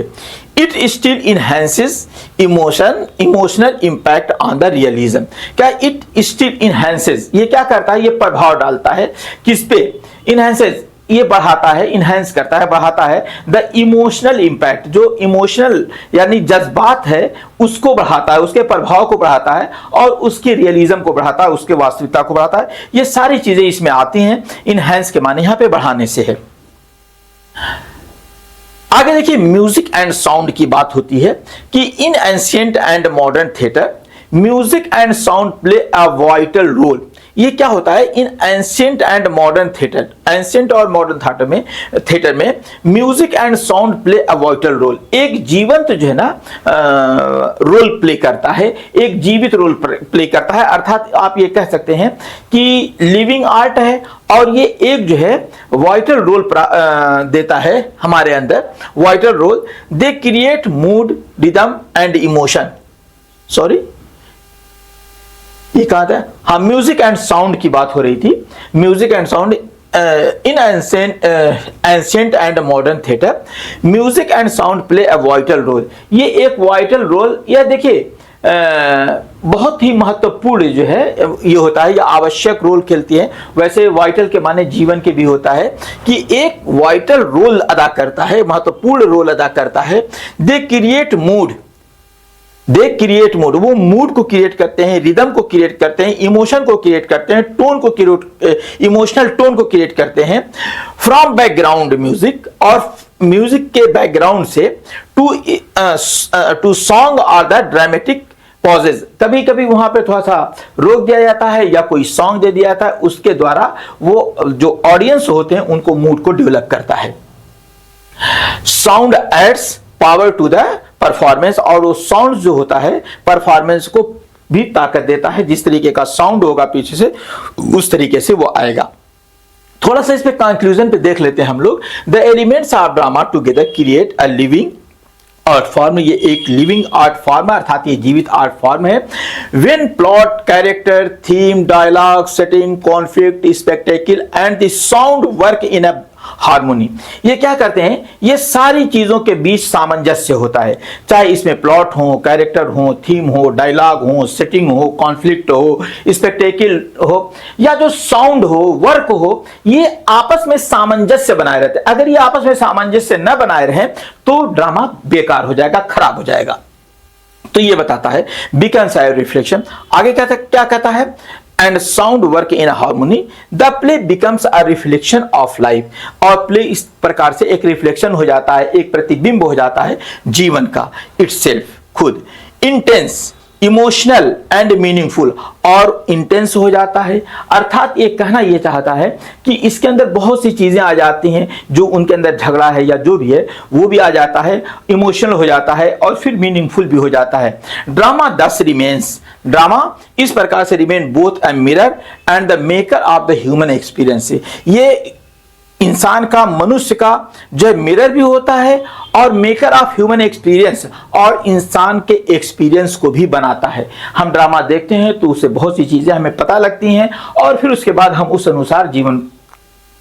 it still enhances emotional impact on the realism. क्या इट स्टिल इनहेंसेस, ये क्या करता है, ये प्रभाव डालता है किस पे, इनहेंसेस, ये बढ़ाता है, इनहेंस करता है, बढ़ाता है द इमोशनल इंपैक्ट, जो इमोशनल यानी जज्बात है उसको बढ़ाता है, उसके प्रभाव को बढ़ाता है और उसके रियलिज्म को बढ़ाता है, उसके वास्तविकता को बढ़ाता है। ये सारी चीजें इसमें आती हैं। इनहेंस के माने यहां पे बढ़ाने से है। आगे देखिए म्यूजिक एंड साउंड की बात होती है कि in ancient and modern theatre music and sound play a vital role. ये क्या होता है, in ancient and modern theatre, ancient और मॉडर्न थिएटर में music and sound play a vital role, एक जीवंत जो है ना रोल प्ले करता है, एक जीवित रोल प्ले करता है। अर्थात आप ये कह सकते हैं कि लिविंग आर्ट है और ये एक जो है वाइटल रोल देता है हमारे अंदर, vital role. They create mood, rhythm and emotion. Sorry, ये कहा था, हाँ, म्यूजिक एंड साउंड की बात हो रही थी। Music and sound in ancient and modern theatre music and sound play a vital role. ये एक वाइटल रोल, यह देखिए बहुत ही महत्वपूर्ण जो है ये होता है, ये आवश्यक रोल खेलती है। वैसे वाइटल के माने जीवन के भी होता है कि एक वाइटल रोल अदा करता है, महत्वपूर्ण रोल अदा करता है। दे क्रिएट मूड, दे क्रिएट मूड, वो मूड को क्रिएट करते हैं, रिदम को क्रिएट करते हैं, इमोशन को क्रिएट करते हैं, टोन को क्रिएट, इमोशनल टोन को क्रिएट करते हैं फ्रॉम बैकग्राउंड म्यूजिक, और म्यूजिक के बैकग्राउंड से टू सॉन्ग और द ड्रामेटिक पॉजेज। कभी कभी वहां पे थोड़ा सा रोक दिया जाता है या कोई सॉन्ग दे दिया जाता है, उसके द्वारा वो जो ऑडियंस होते हैं उनको मूड को डेवलप करता है। Sound aids power to the performance, और वो साउंड जो होता है परफॉर्मेंस को भी ताकत देता है। जिस तरीके का साउंड होगा पीछे से उस तरीके से वो आएगा। थोड़ा सा इस पे कंक्लूजन पे देख लेते हैं हम लोग। The elements of drama together create a living art form. ये एक लिविंग आर्ट फॉर्म है, अर्थात ये जीवित आर्ट फॉर्म है। When plot, character, theme, dialogue, setting, conflict, spectacle and the sound work in a harmony. ये क्या करते हैं, ये सारी चीजों के बीच सामंजस्य होता है। चाहे इसमें प्लॉट हो, कैरेक्टर हो, थीम हो, डायलॉग हो, सेटिंग हो, कॉन्फ्लिक्ट हो, स्पेक्टेकल हो या जो साउंड हो, वर्क हो, ये आपस में सामंजस्य बनाए रहते हैं। अगर ये आपस में सामंजस्य न बनाए रहे तो ड्रामा बेकार हो जाएगा, खराब हो जाएगा। तो ये बताता है बिकम्स अ रिफ्लेक्शन। आगे क्या कहता है, and sound work in harmony, the play becomes a reflection of life। और प्ले इस प्रकार से एक रिफ्लेक्शन हो जाता है, एक प्रतिबिंब हो जाता है जीवन का, itself, खुद। इंटेंस, इमोशनल एंड मीनिंगफुल, और इंटेंस हो जाता है। अर्थात ये कहना ये चाहता है कि इसके अंदर बहुत सी चीजें आ जाती हैं, जो उनके अंदर झगड़ा है या जो भी है वो भी आ जाता है, इमोशनल हो जाता है और फिर मीनिंगफुल भी हो जाता है। ड्रामा दस रिमेन्स, ड्रामा इस प्रकार से remain both a mirror and the maker of the human experience. ये इंसान का, मनुष्य का जो मिरर भी होता है और मेकर ऑफ ह्यूमन एक्सपीरियंस, और इंसान के एक्सपीरियंस को भी बनाता है। हम ड्रामा देखते हैं तो उससे बहुत सी चीजें हमें पता लगती हैं और फिर उसके बाद हम उस अनुसार जीवन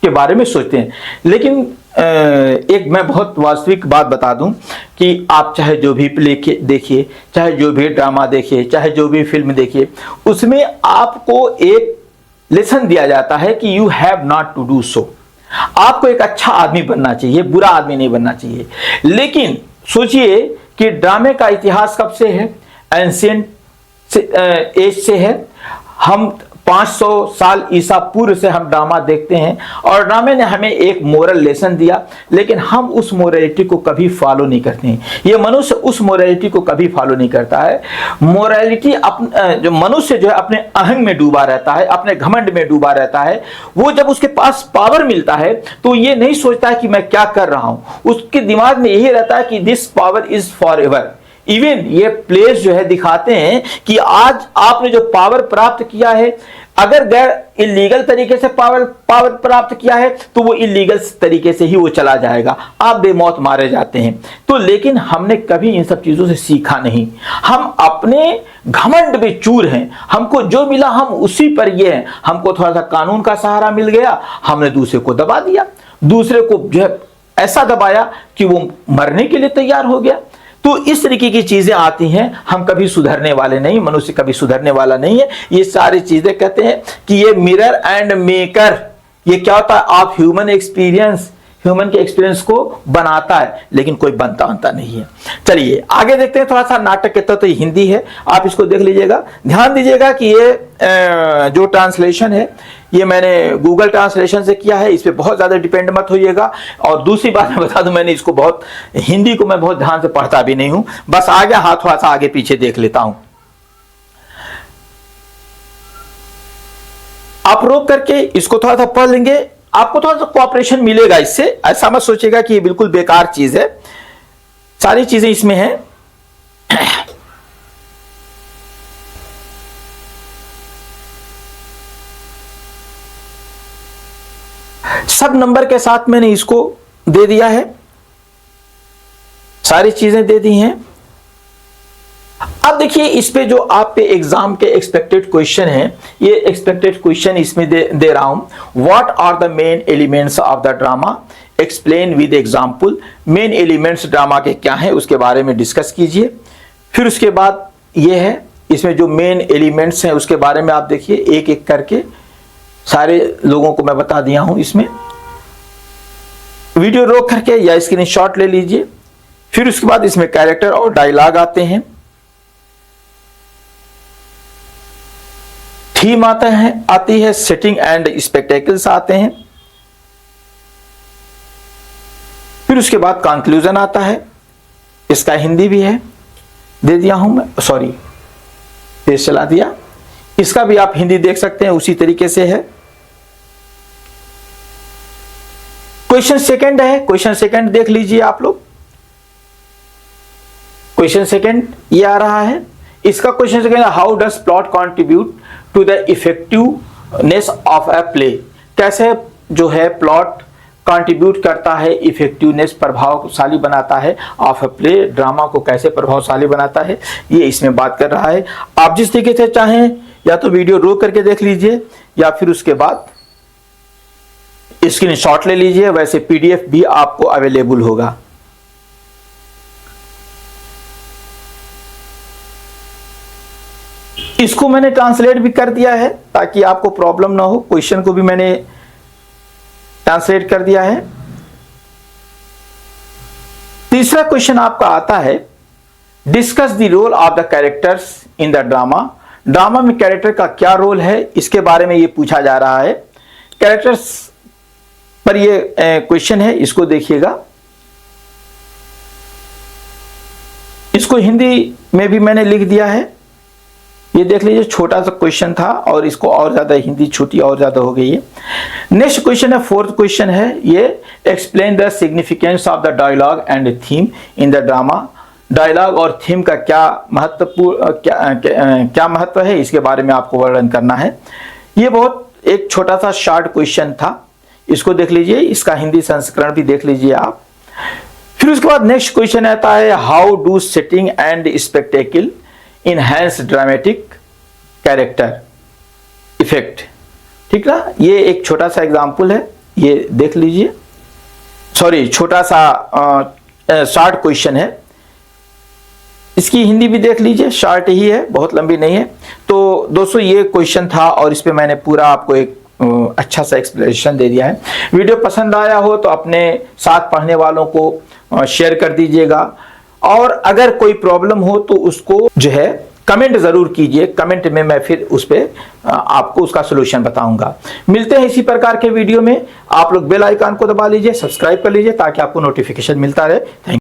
के बारे में सोचते हैं। लेकिन एक मैं बहुत वास्तविक बात बता दूं कि आप चाहे जो भी प्ले देखिए, चाहे जो भी ड्रामा देखिए, चाहे जो भी फिल्म देखिए, उसमें आपको एक लेसन दिया जाता है कि you have not to do so. आपको एक अच्छा आदमी बनना चाहिए, बुरा आदमी नहीं बनना चाहिए। लेकिन सोचिए कि ड्रामे का इतिहास कब से है? एंशिएंट एज से है। हम 500 साल ईसा पूर्व से हम ड्रामा देखते हैं और ड्रामे ने हमें एक मोरल लेसन दिया, लेकिन हम उस मोरालिटी को कभी फॉलो नहीं करते हैं। ये मनुष्य उस मोरालिटी को कभी फॉलो नहीं करता है। मोरालिटी जो मनुष्य जो है अपने अहंग में डूबा रहता है, अपने घमंड में डूबा रहता है। वो जब उसके पास पावर मिलता है तो ये नहीं सोचता है कि मैं क्या कर रहा हूं, उसके दिमाग में यही रहता है कि this power is for ever. Even ये प्लेस जो है दिखाते हैं कि आज आपने जो पावर प्राप्त किया है, अगर गैर इलीगल तरीके से पावर प्राप्त किया है तो वो इलीगल तरीके से ही वो चला जाएगा, आप बेमौत मारे जाते हैं। तो लेकिन हमने कभी इन सब चीजों से सीखा नहीं। हम अपने घमंड में चूर हैं, हमको जो मिला हम उसी पर ये हैं। हमको थोड़ा सा कानून का सहारा मिल गया, हमने दूसरे को दबा दिया, दूसरे को जो है ऐसा दबाया कि वो मरने के लिए तैयार हो गया। तो इस तरीके की चीजें आती हैं। हम कभी सुधरने वाले नहीं, मनुष्य कभी सुधरने वाला नहीं है। ये सारी चीजें कहते हैं कि ये मिरर एंड मेकर, ये क्या होता है? आप ह्यूमन एक्सपीरियंस, ह्यूमन के एक्सपीरियंस को बनाता है, लेकिन कोई बनता नहीं है। चलिए आगे देखते हैं। थोड़ा सा नाटक के तो ये हिंदी है, आप इसको देख लीजिएगा। ध्यान दीजिएगा कि ये जो ट्रांसलेशन है ये मैंने गूगल ट्रांसलेशन से किया है, इस पे बहुत ज्यादा डिपेंड मत होइएगा। और दूसरी बात मैं बता दूं, मैंने इसको बहुत, हिंदी को मैं बहुत ध्यान से पढ़ता भी नहीं हूं, बस आगे हाथ थोड़ा सा आगे पीछे देख लेता हूं। आप रोक करके इसको थोड़ा सा पढ़ लेंगे, आपको थोड़ा सा कोऑपरेशन मिलेगा इससे। ऐसा मत सोचिएगा कि ये बिल्कुल बेकार चीज है, सारी चीजें इसमें हैं। सब नंबर के साथ मैंने इसको दे दिया है, सारी चीजें दे दी हैं। अब देखिए इस पे जो आप पे एग्जाम के एक्सपेक्टेड क्वेश्चन है, ये एक्सपेक्टेड क्वेश्चन इसमें दे रहा हूं। What are the main elements of the drama, explain with example. Main elements drama के क्या हैं उसके बारे में डिस्कस कीजिए। फिर उसके बाद ये है, इसमें जो मेन एलिमेंट्स हैं उसके बारे में आप देखिए, एक एक करके सारे लोगों को मैं बता दिया हूं। इसमें वीडियो रोक करके या स्क्रीनशॉट ले लीजिए। फिर उसके बाद इसमें कैरेक्टर और डायलॉग आते हैं, थीम आती है, सेटिंग एंड स्पेक्टेकल्स आते हैं। फिर उसके बाद कंक्लूजन आता है, इसका हिंदी भी है, दे दिया हूं मैं, सॉरी पेज चला दिया। इसका भी आप हिंदी देख सकते हैं, उसी तरीके से है। क्वेश्चन सेकंड है, क्वेश्चन सेकंड देख लीजिए आप लोग। क्वेश्चन सेकंड ये आ रहा है, इसका question second, how does plot contribute to the effectiveness of a play. कैसे जो है प्लॉट कंट्रीब्यूट करता है, इफेक्टिवनेस प्रभावशाली बनाता है, ऑफ अ प्ले ड्रामा को कैसे प्रभावशाली बनाता है, ये इसमें बात कर रहा है। आप जिस तरीके से चाहें या तो वीडियो रोक करके देख लीजिए या फिर उसके बाद स्क्रीनशॉट ले लीजिए, वैसे पीडीएफ भी आपको अवेलेबल होगा। इसको मैंने ट्रांसलेट भी कर दिया है ताकि आपको प्रॉब्लम ना हो। क्वेश्चन को भी मैंने ट्रांसलेट कर दिया है। तीसरा क्वेश्चन आपका आता है, discuss the role of the characters in the drama. Drama में कैरेक्टर का क्या रोल है, इसके बारे में ये पूछा जा रहा है। कैरेक्टर्स पर ये क्वेश्चन है, इसको देखिएगा। इसको हिंदी में भी मैंने लिख दिया है, ये देख लीजिए। छोटा सा क्वेश्चन था और इसको और ज्यादा हिंदी छोटी और ज्यादा हो गई है। नेक्स्ट क्वेश्चन है, फोर्थ क्वेश्चन है ये, explain the significance of the dialogue and theme in the drama. Dialogue और थीम का क्या महत्व है, इसके बारे में आपको वर्णन करना है। ये बहुत एक छोटा सा शॉर्ट क्वेश्चन था, इसको देख लीजिए, इसका हिंदी संस्करण भी देख लीजिए आप। फिर उसके बाद नेक्स्ट क्वेश्चन आता है, how do setting and spectacle enhance dramatic character effect. ठीक ना, ये एक छोटा सा एग्जाम्पल है, ये देख लीजिए। सॉरी, छोटा सा शॉर्ट क्वेश्चन है, इसकी हिंदी भी देख लीजिए, शॉर्ट ही है, बहुत लंबी नहीं है। तो दोस्तों ये क्वेश्चन था और इस पे मैंने पूरा आपको एक अच्छा सा एक्सप्लेनेशन दे दिया है। वीडियो पसंद आया हो तो अपने साथ पढ़ने वालों को शेयर कर दीजिएगा, और अगर कोई प्रॉब्लम हो तो उसको जो है कमेंट जरूर कीजिए, कमेंट में मैं फिर उस पे आपको उसका सलूशन बताऊंगा। मिलते हैं इसी प्रकार के वीडियो में। आप लोग बेल आइकन को दबा लीजिए, सब्सक्राइब कर लीजिए ताकि आपको नोटिफिकेशन मिलता रहे। Thank you.